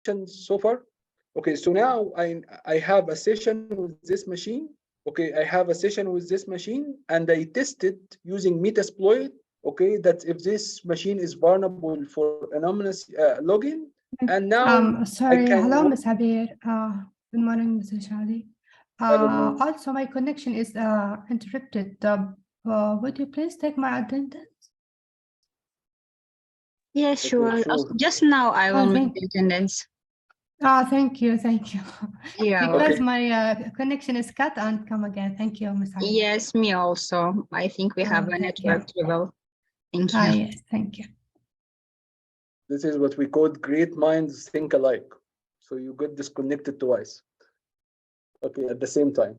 so far. Okay, so now I have a session with this machine. Okay, I have a session with this machine, and I tested using Metasploit. Okay, that if this machine is vulnerable for anonymous login, and now I Sorry, can hello, Ms. Habir. Good morning, Mr. Shadi. Also, my connection is interrupted. Would you please take my attendance? Yeah, sure. Just now I will make the attendance. Thank you, thank you. Yeah. Because my connection is cut and come again. Thank you, Ms. Habir. Yes, me also. I think we have a network trouble. Thank you. Yes, thank you. This is what we call great minds think alike. So you get disconnected twice. Okay, at the same time.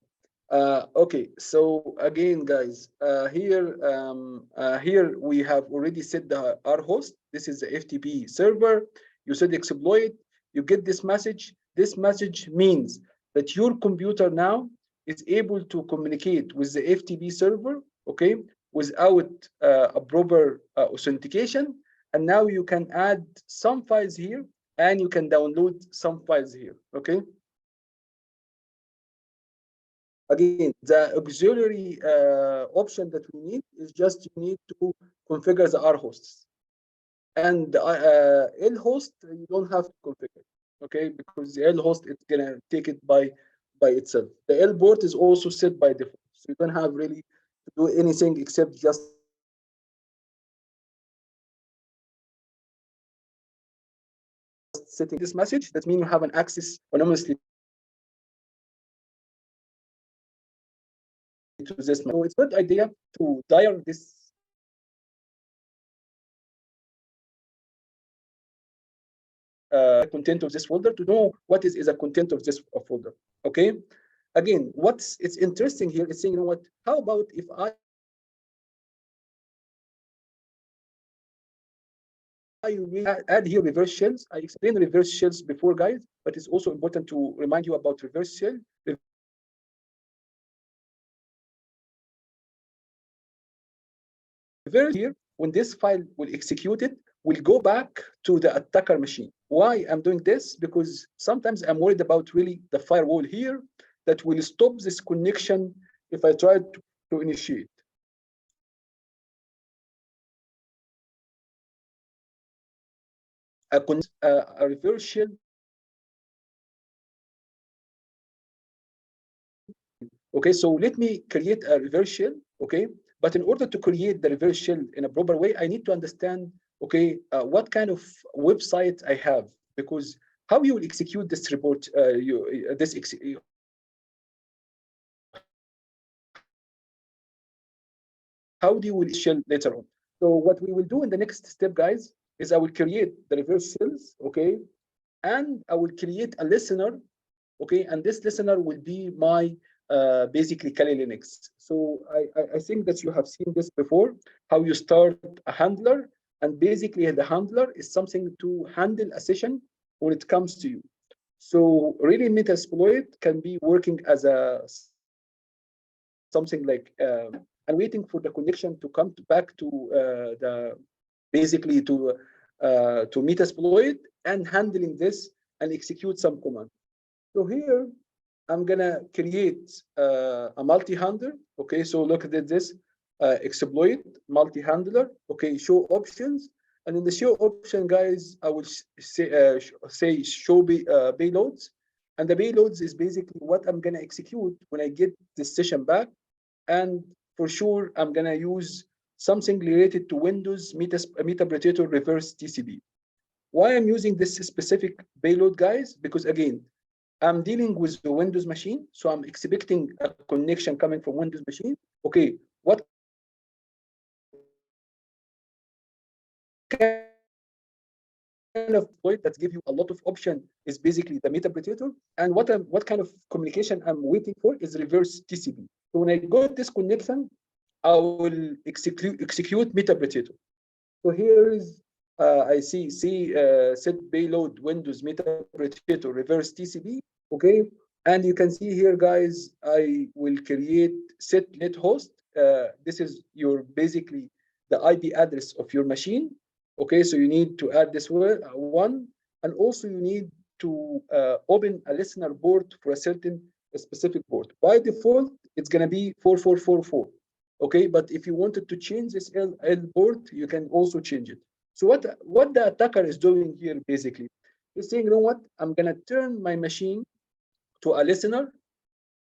Okay, so again, guys, here we have already set our host. This is the FTP server. You said exploit. You get this message. This message means that your computer now is able to communicate with the FTP server, okay, without a proper authentication. And now you can add some files here, and you can download some files here, okay? Again, the auxiliary option that we need is just you need to configure the R hosts. And L host, you don't have to configure, okay? Because the L host, it's gonna take it by itself. The L port is also set by default. So you don't have really to do anything except just setting this message. That means you have an access anonymously to this. So it's a good idea to dial this content of this folder to know what is a content of this folder. Okay. Again, it's interesting here is saying, you know what? How about if I add here reverse shells? I explained reverse shells before, guys, but it's also important to remind you about reverse shell. Here, when this file will execute it, will go back to the attacker machine. Why I'm doing this? Because sometimes I'm worried about really the firewall here that will stop this connection if I try to initiate. A reverse shell. Okay, so let me create a reverse shell. Okay, but in order to create the reverse shell in a proper way, I need to understand, okay, what kind of website I have, because how you will execute this report, how do you will shell later on? So what we will do in the next step, guys, is I will create the reverse shells, okay, and I will create a listener, okay, and this listener will be my basically Kali Linux. So I think that you have seen this before, how you start a handler, and basically the handler is something to handle a session when it comes to you. So really Metasploit can be working as a something like and waiting for the connection to come back to the basically to Metasploit and handling this and execute some command. So here I'm gonna create a multi-handler. Okay, so look at this exploit multi-handler. Okay, show options, and in the show option, guys, I will say show payloads, and the payloads is basically what I'm gonna execute when I get this session back, and for sure I'm gonna use something related to Windows Metapredator reverse TCP. Why I'm using this specific payload, guys? Because again, I'm dealing with the Windows machine, so I'm expecting a connection coming from Windows machine. Okay, what kind of exploit that give you a lot of option is basically the Metapredator, and what kind of communication I'm waiting for is reverse TCP. So when I got this connection, I will execute Metapredator. So here is I see set payload Windows Metapredator reverse TCP. Okay, and you can see here, guys, I will create set net host. This is your basically the IP address of your machine. Okay, so you need to add this one, and also you need to open a listener port for a certain specific port. By default, it's going to be 4444. Okay, but if you wanted to change this L port, you can also change it. So what the attacker is doing here basically is saying, you know what, I'm going to turn my machine to a listener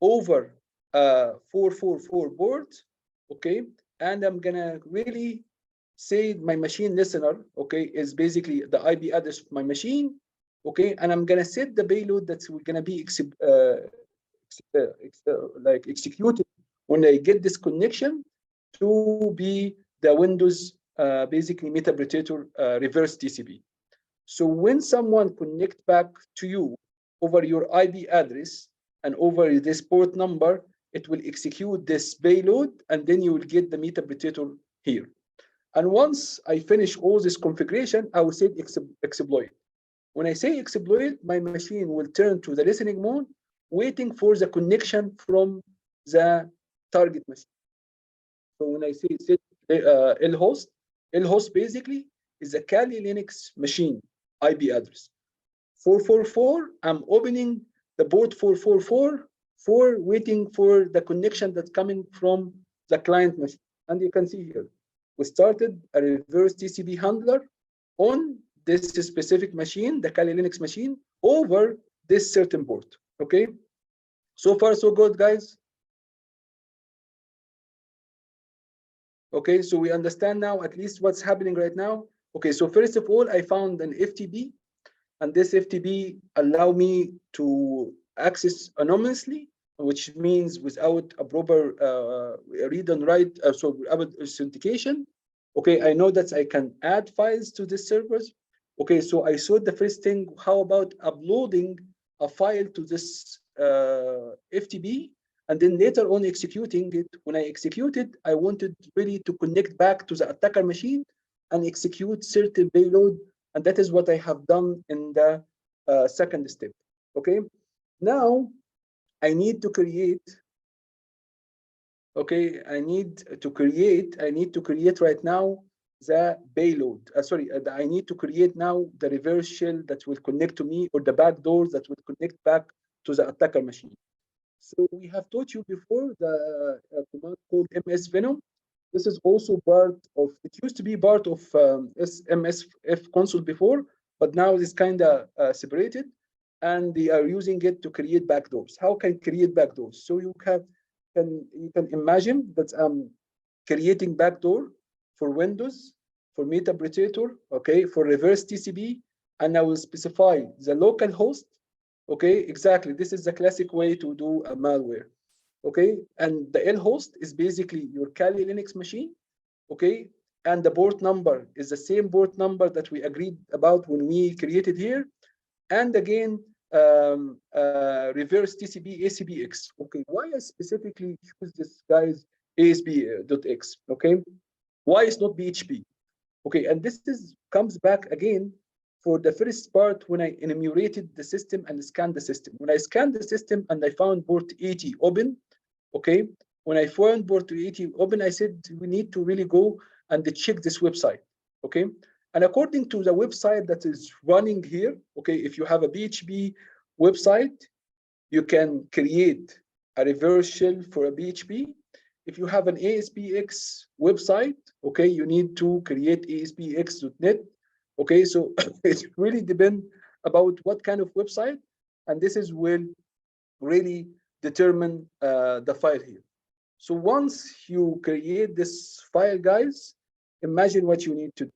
over 444 port, okay, and I'm going to really say my machine listener, okay, is basically the IP address of my machine, okay, and I'm going to set the payload that's going to be like executed when I get this connection to be the Windows basically Metapredator reverse TCP. So when someone connect back to you over your IP address and over this port number, it will execute this payload, and then you will get the Metapredator here. And once I finish all this configuration, I will say exploit. When I say exploit, my machine will turn to the listening mode, waiting for the connection from the target machine. So when I say set lhost basically is a Kali Linux machine IP address. 444, I'm opening the port 444 for waiting for the connection that's coming from the client machine. And you can see here, we started a reverse TCP handler on this specific machine, the Kali Linux machine, over this certain port. Okay, so far so good, guys. Okay, so we understand now at least what's happening right now. Okay, so first of all, I found an FTP, and this FTP allow me to access anonymously, which means without a proper read and write, so without authentication. Okay, I know that I can add files to this servers. Okay, so I saw the first thing, how about uploading a file to this FTP, and then later on executing it. When I execute it, I wanted really to connect back to the attacker machine and execute certain payload, and that is what I have done in the second step. Okay, now I need to create. Okay, I need to create right now the payload. I need to create now the reverse shell that will connect to me, or the backdoor that will connect back to the attacker machine. So we have taught you before the command called MS Venom. This is also part of, it used to be part of MSF console before, but now it's kind of separated, and they are using it to create backdoors. How can create backdoors? So you can imagine that I'm creating backdoor for Windows, for Metapredator, okay, for reverse TCP, and I will specify the local host. Okay, exactly. This is the classic way to do a malware. Okay, and the lhost is basically your Kali Linux machine. Okay, and the port number is the same port number that we agreed about when we created here. And again, reverse TCP ACPX. Okay, why I specifically choose this guy's ASP.x? Okay, why is not PHP? Okay, and this comes back again for the first part when I enumerated the system and scanned the system. When I scanned the system and I found port 80 open, okay, when I found port 80 open, I said we need to really go and check this website, okay? And according to the website that is running here, okay, if you have a PHP website, you can create a reverse shell for a PHP. If you have an ASPX website, okay, you need to create ASPX.NET. Okay, so it really depends about what kind of website, and this will really determine the file here. So once you create this file, guys, imagine what you need to do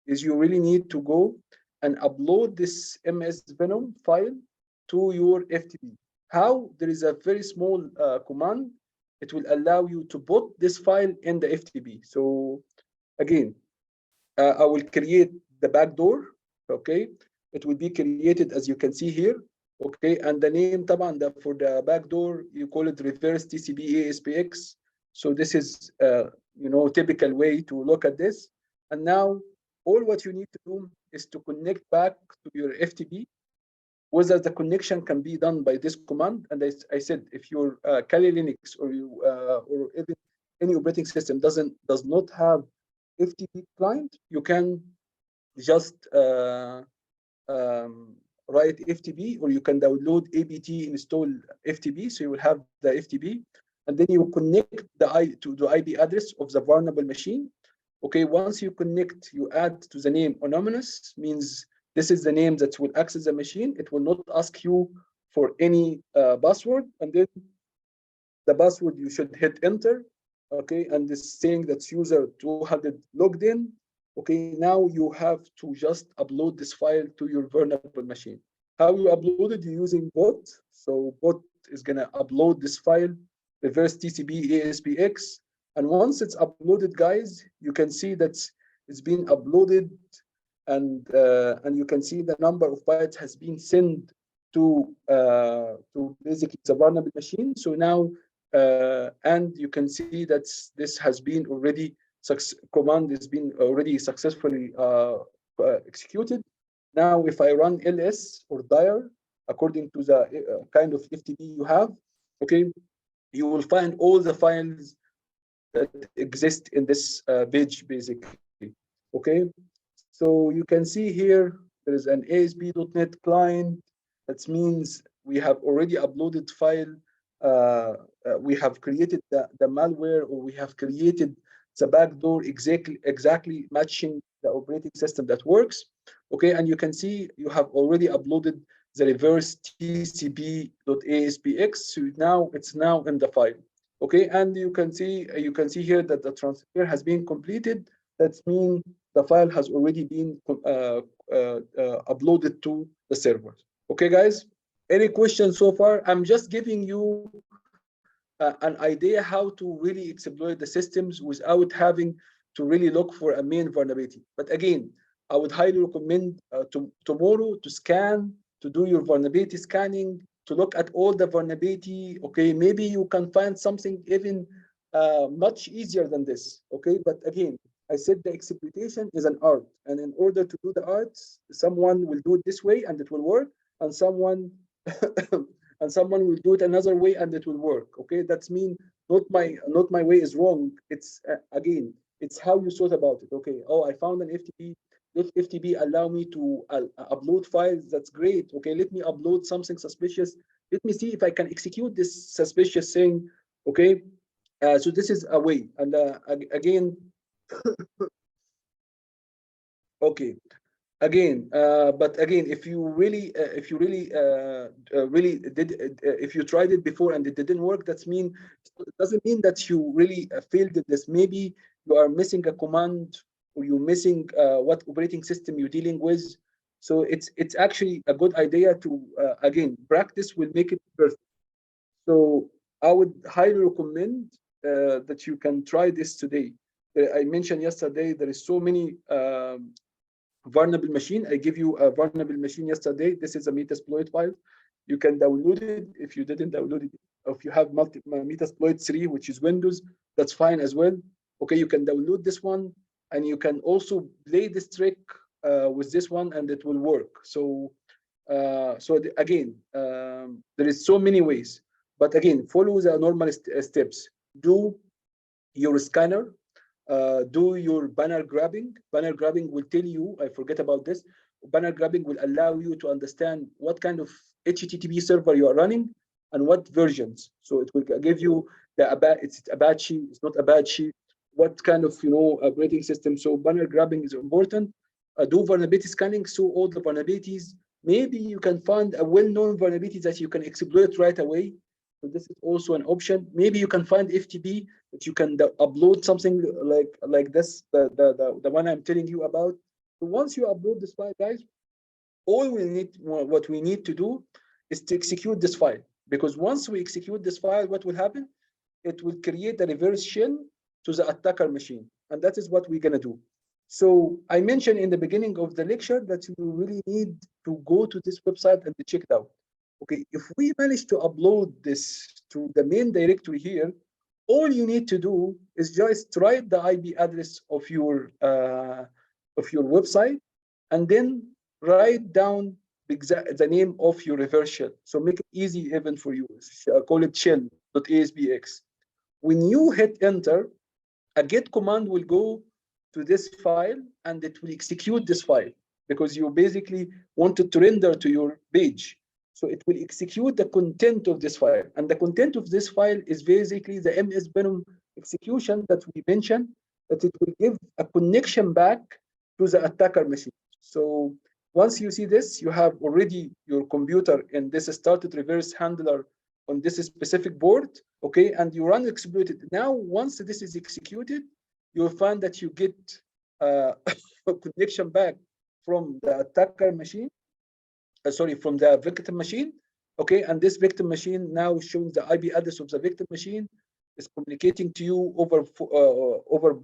is you really need to go and upload this MS Venom file to your FTP. How? There is a very small command. It will allow you to put this file in the FTP. So again, I will create the backdoor, okay? It will be created as you can see here, okay? And the name طبعا for the backdoor, you call it reverse TCP ASPX. So this is, you know, typical way to look at this. And now all what you need to do is to connect back to your FTP, whether the connection can be done by this command. And I said, if your Kali Linux or even any operating system does not have FTP client, you can just write FTP, or you can download apt install FTP. So you will have the FTP, and then you connect to the IP address of the vulnerable machine. Okay, once you connect, you add to the name anonymous, means this is the name that will access the machine. It will not ask you for any password, and then the password you should hit enter. Okay, and this saying that user 200 logged in. Okay, now you have to just upload this file to your vulnerable machine. How you upload it? You're using bot. So bot is gonna upload this file, reverse TCP ASPX, and once it's uploaded, guys, you can see that it's been uploaded, and you can see the number of bytes has been sent to basically the vulnerable machine. So now, and you can see that this has been already command has been already successfully executed. Now, if I run ls or dir according to the kind of FTP you have, okay, you will find all the files that exist in this page, basically. Okay, so you can see here there is an ASP.NET client. That means we have already uploaded file. We have created the malware, or we have created the backdoor exactly matching the operating system that works. Okay, and you can see you have already uploaded the reverse TCP.ASPX. So now it's now in the file. Okay, and you can see here that the transfer has been completed. That means the file has already been uploaded to the server. Okay, guys, any questions so far? I'm just giving you an idea how to really exploit the systems without having to really look for a main vulnerability. But again, I would highly recommend tomorrow to scan, to do your vulnerability scanning, to look at all the vulnerability. Okay, maybe you can find something even much easier than this. Okay, but again, I said the exploitation is an art, and in order to do the art, someone will do it this way and it will work, and someone will do it another way and it will work. Okay, that's mean not my way is wrong. It's again, it's how you thought about it. Okay, oh, I found an FTP. If FTP allow me to upload files, that's great. Okay, let me upload something suspicious. Let me see if I can execute this suspicious thing. Okay, so this is a way. And again, okay. Again, but again, if you really if you tried it before and it didn't work, it doesn't mean that you really failed at this. Maybe you are missing a command, or you're missing what operating system you're dealing with. So it's actually a good idea to again, practice will make it perfect. So I would highly recommend that you can try this today. I mentioned yesterday there is so many vulnerable machine. I give you a vulnerable machine yesterday. This is a Metasploit file. You can download it if you didn't download it. If you have Metasploit 3, which is Windows, that's fine as well. Okay, you can download this one, and you can also play this trick with this one, and it will work. So, again, there is so many ways. But again, follow the normal steps. Do your scanner. Do your banner grabbing. Banner grabbing will tell you, I forget about this, banner grabbing will allow you to understand what kind of HTTP server you are running and what versions. So it will give you it's Apache, it's not Apache, what kind of operating system. So banner grabbing is important. Do vulnerability scanning, so all the vulnerabilities. Maybe you can find a well-known vulnerability that you can exploit right away. So this is also an option. Maybe you can find FTP that you can upload something like this, the one I'm telling you about. So once you upload this file, guys, what we need to do is to execute this file. Because once we execute this file, what will happen? It will create a reverse shell to the attacker machine. And that is what we're gonna do. So I mentioned in the beginning of the lecture that you really need to go to this website and to check it out. Okay, if we manage to upload this to the main directory here, all you need to do is just write the IP address of your website, and then write down the name of your reverse shell. So make it easy even for you. Call it shell.aspx. When you hit enter, a get command will go to this file, and it will execute this file. because you basically wanted to render to your page. So it will execute the content of this file. And the content of this file is basically the MS Venom execution that we mentioned, that it will give a connection back to the attacker machine. So once you see this, you have already your computer in this started reverse handler on this specific board, okay, and you run exploited. Now, once this is executed, you'll find that you get a connection back from the attacker machine, from the victim machine, okay, and this victim machine now shows the IP address of the victim machine, is communicating to you over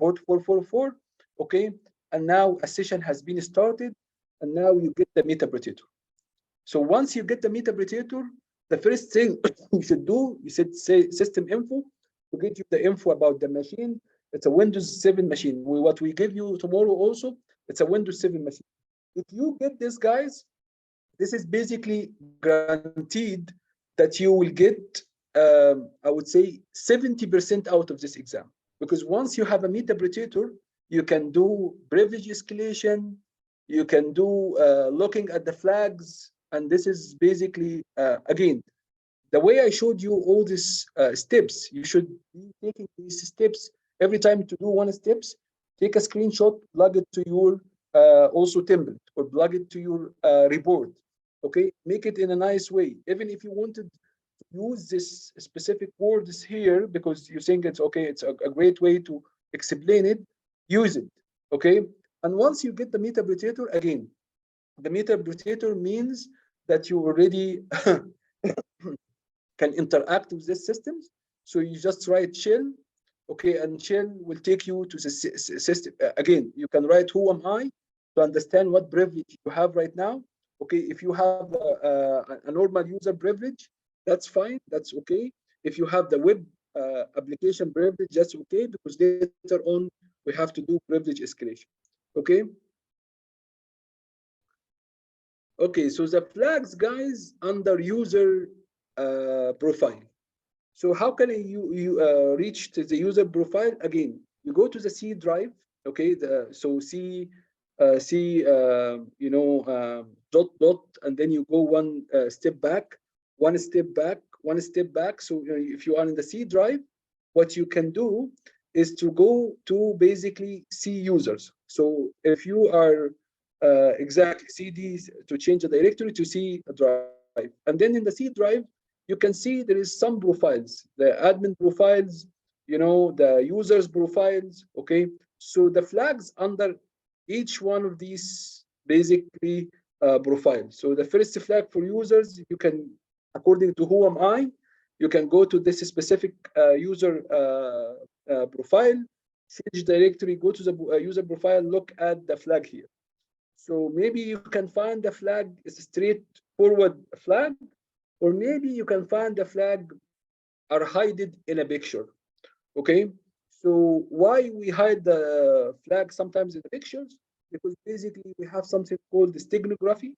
port 444, okay, and now a session has been started, and now you get the metaprotector. So once you get the metaprotector, the first thing you should do, you should say system info to get you the info about the machine. It's a Windows 7 machine. What we give you tomorrow also, it's a Windows 7 machine. If you get this, guys, this is basically guaranteed that you will get, I would say, 70% out of this exam. Because once you have a metaprotector, you can do privilege escalation, you can do looking at the flags, and this is basically, again, the way I showed you all these steps, you should be taking these steps every time to do one steps, take a screenshot, plug it to your also template, or plug it to your report, okay? Make it in a nice way. Even if you wanted to use this specific words here, because you think it's okay, it's a great way to explain it, use it, okay? And once you get the metaprotector, again, the metaprotector means that you already can interact with these systems. So you just write shell, okay, and shell will take you to the system. Again, you can write who am I to understand what privilege you have right now. Okay, if you have a normal user privilege, that's fine, that's okay. If you have the web application privilege, that's okay, because later on we have to do privilege escalation. Okay. Okay, so the flags, guys, under user profile. So how can you reach to the user profile? Again, you go to the C drive. Okay, so C dot, and then you go one step back, one step back, one step back. So if you are in the C drive, what you can do is to go to basically C users. So if you are exactly CD to change the directory to C drive, and then in the C drive, you can see there is some profiles, the admin profiles, the users profiles, okay? So the flags under each one of these basically profiles. So the first flag for users, you can, according to who am I, you can go to this specific user profile, change directory, go to the user profile, look at the flag here. So maybe you can find the flag is a straightforward flag, or maybe you can find the flag are hidden in a picture, okay? So why we hide the flag sometimes in the pictures? Because basically we have something called the steganography.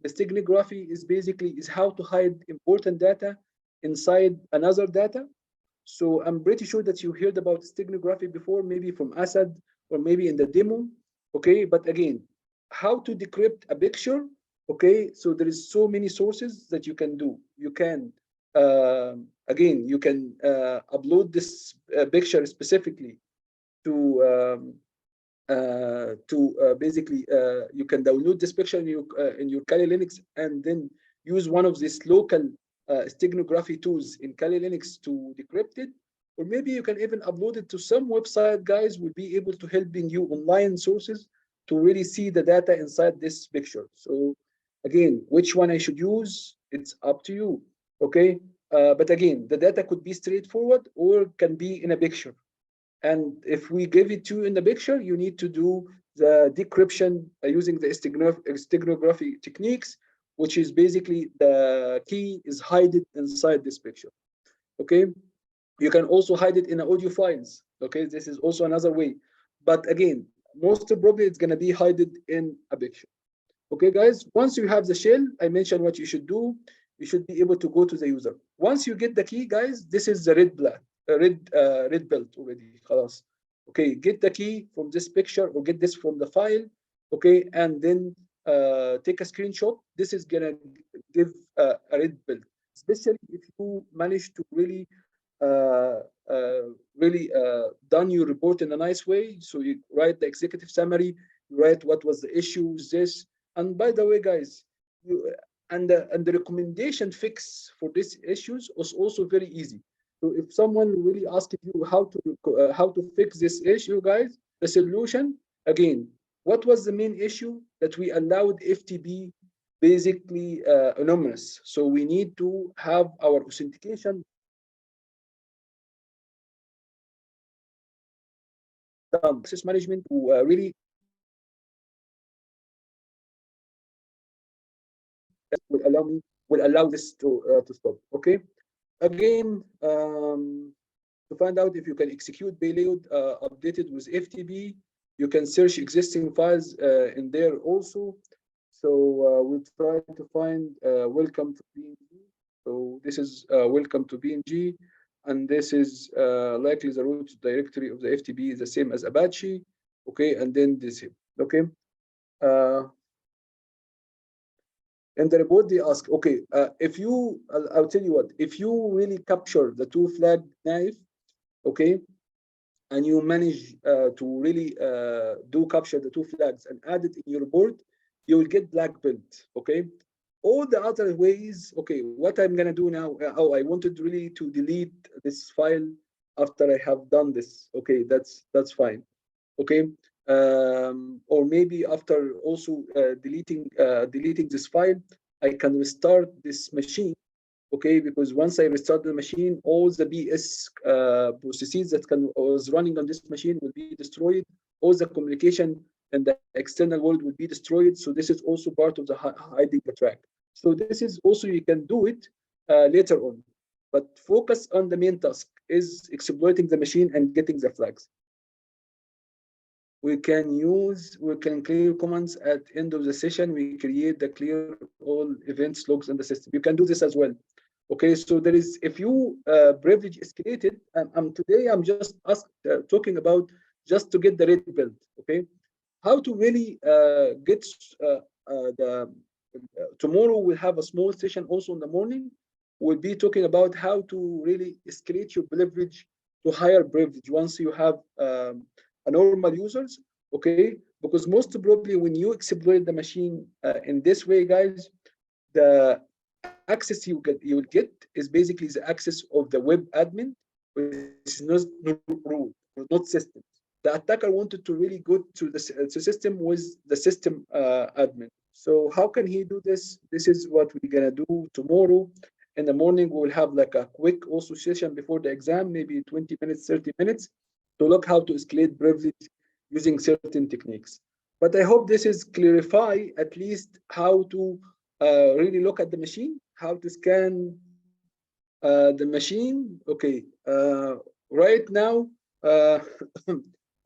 The steganography is basically how to hide important data inside another data. So I'm pretty sure that you heard about steganography before, maybe from Asad or maybe in the demo, okay? But again, how to decrypt a picture, okay? So there is so many sources that you can do. You can, again, you can upload this picture specifically to basically, you can download this picture in your Kali Linux, and then use one of these local steganography tools in Kali Linux to decrypt it. Or maybe you can even upload it to some website, guys, will be able to helping you online sources to really see the data inside this picture. So again, which one I should use, it's up to you, okay? But again, the data could be straightforward or can be in a picture. And if we give it to you in the picture, you need to do the decryption using the steganography techniques, which is basically the key is hidden inside this picture, okay? You can also hide it in audio files, okay? This is also another way. But again, most probably it's gonna be hidden in a picture. Okay, guys, once you have the shell, I mentioned what you should do. You should be able to go to the user. Once you get the key, guys, this is the red belt already. خلاص. Okay, get the key from this picture or get this from the file. Okay, and then take a screenshot, this is gonna give a red build, especially if you manage to really done your report in a nice way. So you write the executive summary, you write what was the issue, this, and by the way, guys, and the recommendation fix for these issues was also very easy. So if someone really asks you how to fix this issue, guys, the solution again, what was the main issue? That we allowed FTP basically anonymous. So we need to have our authentication done. Access management to really will allow this to stop. Okay. Again, to find out if you can execute payload updated with FTP, you can search existing files in there also. So we'll try to find welcome to BNG. So this is welcome to BNG, and this is likely the root directory of the FTP is the same as Apache. Okay, and then this. Okay. In the report, they ask, okay, if you, I'll tell you what, if you really capture the two flag knife, okay, and you manage to really do capture the two flags and add it in your report, you will get black belt, okay? All the other ways, okay, what I'm gonna do now, oh, I wanted really to delete this file after I have done this, okay, that's fine, okay? Or maybe after also deleting this file, I can restart this machine, okay? Because once I restart the machine, all the BS processes that was running on this machine will be destroyed. All the communication and the external world will be destroyed. So this is also part of the hiding the track. So this is also, you can do it later on, but focus on the main task is exploiting the machine and getting the flags. We can clear commands at end of the session. We create the clear all events logs in the system. You can do this as well. Okay, so there is, if you privilege escalated, today I'm just talking about just to get the red belt. Okay, how to really get tomorrow we'll have a small session also in the morning. We'll be talking about how to really escalate your privilege to higher privilege once you have a normal users. Okay, because most probably when you exploit the machine in this way, guys, the access you will get is basically the access of the web admin, which is not root, not system. The attacker wanted to really go to the system with the system admin. So how can he do this? This is what we're gonna do tomorrow. In the morning, we'll have like a quick also session before the exam, maybe 20 minutes, 30 minutes, to look how to escalate privilege using certain techniques. But I hope this is clarify at least how to really look at the machine, how to scan the machine. Okay, right now, I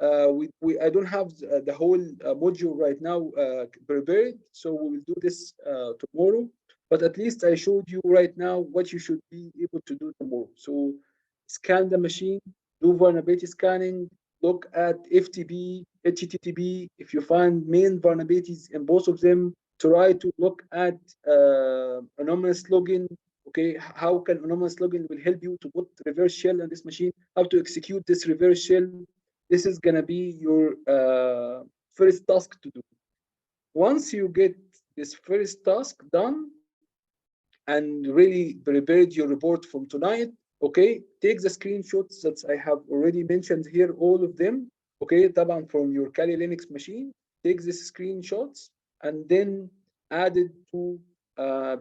don't have the whole module right now prepared, so we will do this tomorrow. But at least I showed you right now what you should be able to do tomorrow. So scan the machine, do vulnerability scanning, look at FTP, HTTP. If you find main vulnerabilities in both of them, try to look at anonymous login. Okay, how can anonymous login will help you to put reverse shell on this machine, how to execute this reverse shell. This is gonna be your first task to do. Once you get this first task done and really prepared your report from tonight, okay, take the screenshots that I have already mentioned here, all of them, okay, طبعا from your Kali Linux machine, take these screenshots and then add it to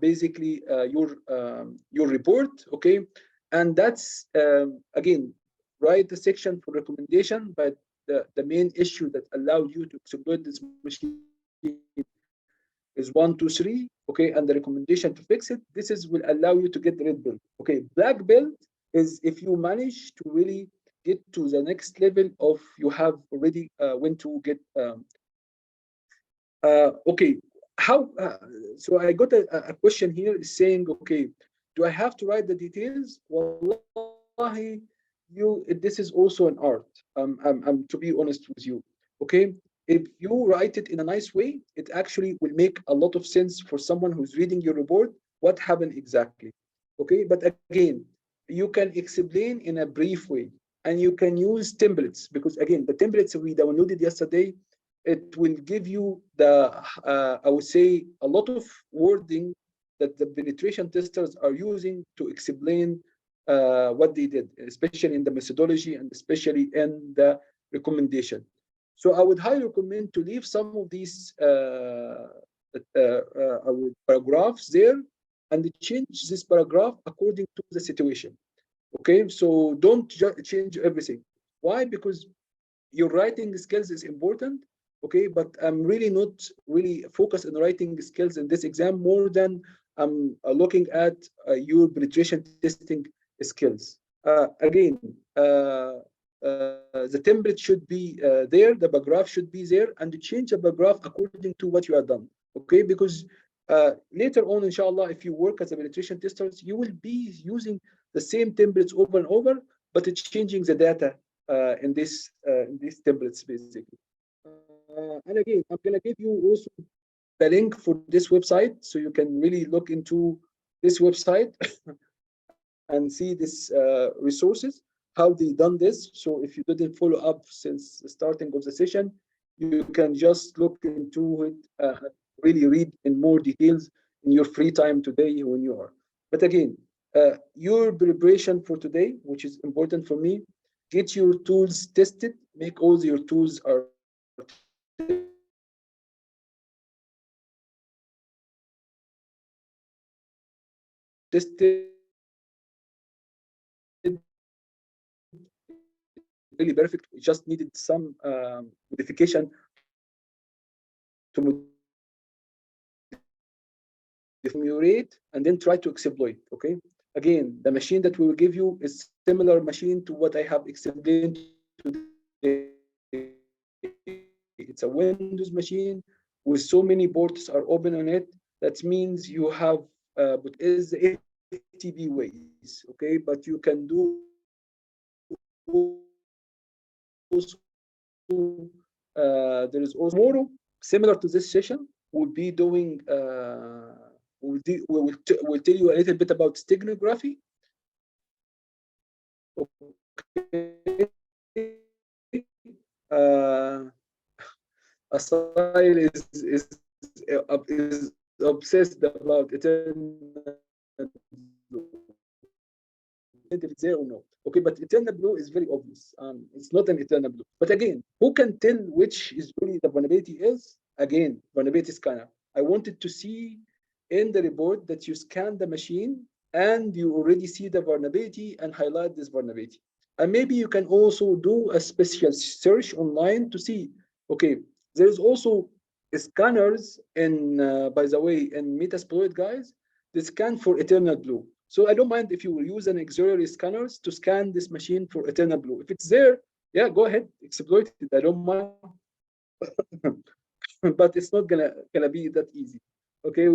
basically your report, okay, and that's again, write the section for recommendation, but the main issue that allowed you to exploit this machine is 1, 2, 3, okay, and the recommendation to fix it. This is will allow you to get the red belt. Okay, black belt is if you manage to really get to the next level of you have already when to get okay. How so I got a question here saying, okay, do I have to write the details? Wallahi, this is also an art. I'm to be honest with you. Okay, if you write it in a nice way, it actually will make a lot of sense for someone who's reading your report, what happened exactly. Okay, but again, you can explain in a brief way, and you can use templates, because again, the templates we downloaded yesterday, it will give you the, I would say, a lot of wording that the penetration testers are using to explain what they did, especially in the methodology and especially in the recommendation. So I would highly recommend to leave some of these paragraphs there and change this paragraph according to the situation. Okay, so don't change everything. Why? Because your writing skills is important. Okay, but I'm really not really focused on writing skills in this exam more than I'm looking at your penetration testing skills. Again, the template should be there, the paragraph should be there, and change the paragraph according to what you have done. Okay, because later on, inshallah, if you work as a penetration testers, you will be using the same templates over and over, but it's changing the data in these templates basically. And again, I'm gonna give you also the link for this website, so you can really look into this website and see this resources, how they done this. So if you didn't follow up since the starting of the session, you can just look into it, really read in more details in your free time today when you are. But again, your preparation for today, which is important for me, get your tools tested, make all your tools are tested, really perfect. We just needed some modification to emulate and then try to exploit. Okay. Again, the machine that we will give you is similar machine to what I have explained today. It's a Windows machine with so many ports are open on it. That means you have what is the FTP ways. Okay, but you can do also there is also tomorrow, similar to this session, we'll be doing we'll tell you a little bit about steganography. Okay. Asail is obsessed about eternal if it's there or not. Okay, but eternal blue is very obvious. It's not an eternal blue. But again, who can tell which is really the vulnerability is? Again, vulnerability scanner. I wanted to see in the report that you scan the machine and you already see the vulnerability and highlight this vulnerability. And maybe you can also do a special search online to see, okay, there's also scanners in, by the way, in Metasploit, guys, they scan for eternal blue. So I don't mind if you will use an auxiliary scanners to scan this machine for eternal blue. If it's there, yeah, go ahead, exploit it. I don't mind. But it's not gonna be that easy. Okay,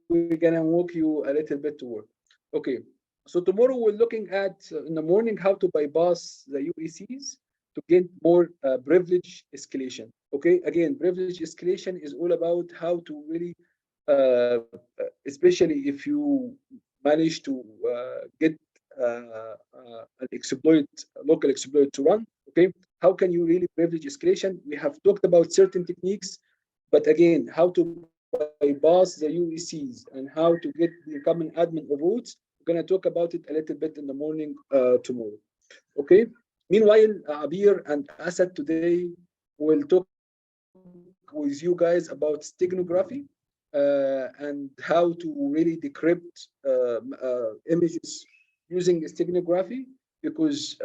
we're gonna walk you a little bit to work. Okay, so tomorrow we're looking at in the morning how to bypass the UECs to get more privilege escalation. Okay, again, privilege escalation is all about how to really, especially if you manage to get an exploit, a local exploit to run. Okay, how can you really privilege escalation? We have talked about certain techniques, but again, how to bypass the UECs and how to get become an admin of routes. We're going to talk about it a little bit in the morning tomorrow. Okay. Meanwhile, Abir and Asad today will talk with you guys about steganography and how to really decrypt images using steganography, because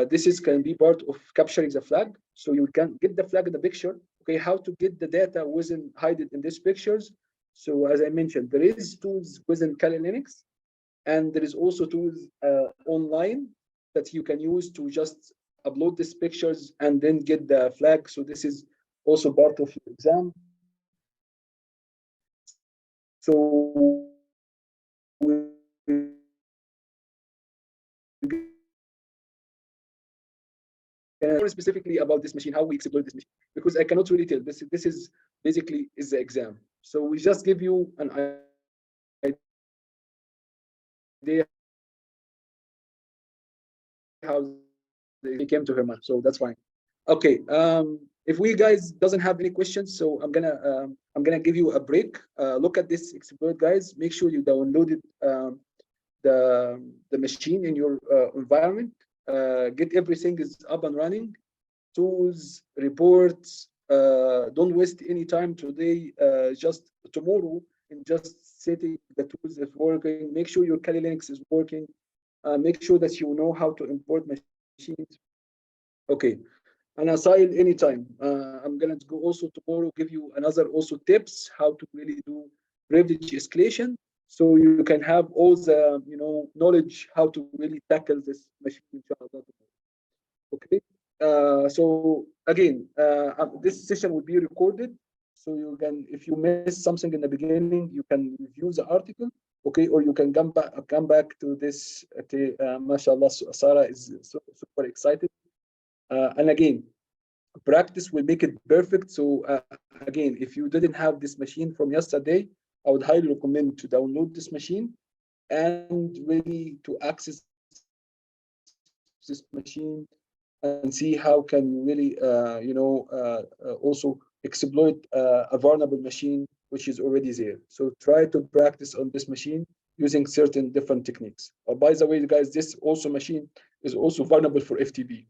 this is can be part of capturing the flag. So you can get the flag in the picture. Okay, how to get the data within hide it in these pictures. So as I mentioned, there is tools within Kali Linux, and there is also tools online that you can use to just upload these pictures and then get the flag. So this is also part of your exam. So more specifically about this machine, how we exploit this machine, because I cannot really tell. This is basically is the exam. So we just give you an idea how they came to her mind. So that's fine. Okay. If we guys doesn't have any questions, so I'm gonna give you a break. Look at this exploit, guys. Make sure you downloaded the machine in your environment. Get everything is up and running. Tools, reports. Don't waste any time today. Just tomorrow, in just setting the tools is working. Make sure your Kali Linux is working. Make sure that you know how to import machines. Okay. And aside anytime. I'm gonna go also tomorrow give you another also tips how to really do privilege escalation, so you can have all the knowledge how to really tackle this machine. Inshallah. Okay. So again, this session will be recorded, so you can, if you miss something in the beginning, you can review the article. Okay, or you can come back to this. Mashallah, Sarah is super excited. And again, practice will make it perfect. So again, if you didn't have this machine from yesterday, I would highly recommend to download this machine and really to access this machine and see how can you really also exploit a vulnerable machine which is already there. So try to practice on this machine using certain different techniques. By the way, guys, this also machine is also vulnerable for FTP.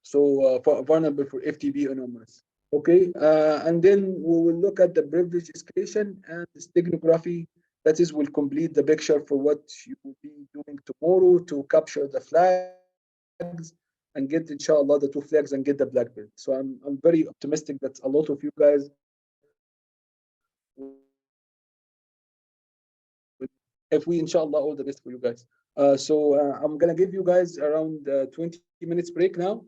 So vulnerable for FTP anomalous. Okay, and then we will look at the privilege escalation and the steganography. That is, will complete the picture for what you will be doing tomorrow to capture the flags and get, inshallah, the 2 flags and get the black belt. So I'm very optimistic that a lot of you guys, if we, inshallah, all the best for you guys. So I'm gonna give you guys around 20 minutes break now.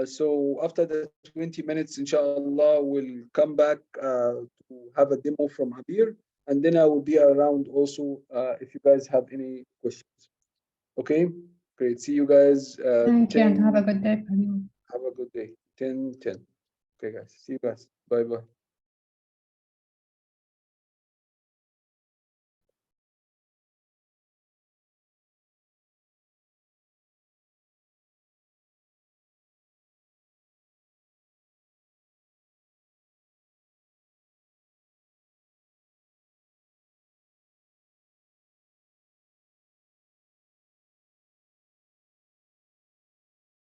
So after the 20 minutes, inshallah, we'll come back to have a demo from Abir, and then I will be around also if you guys have any questions. Okay, great. See you guys. Thank you, and have a good day. Have a good day. 10:10. Okay, guys. See you guys. Bye bye.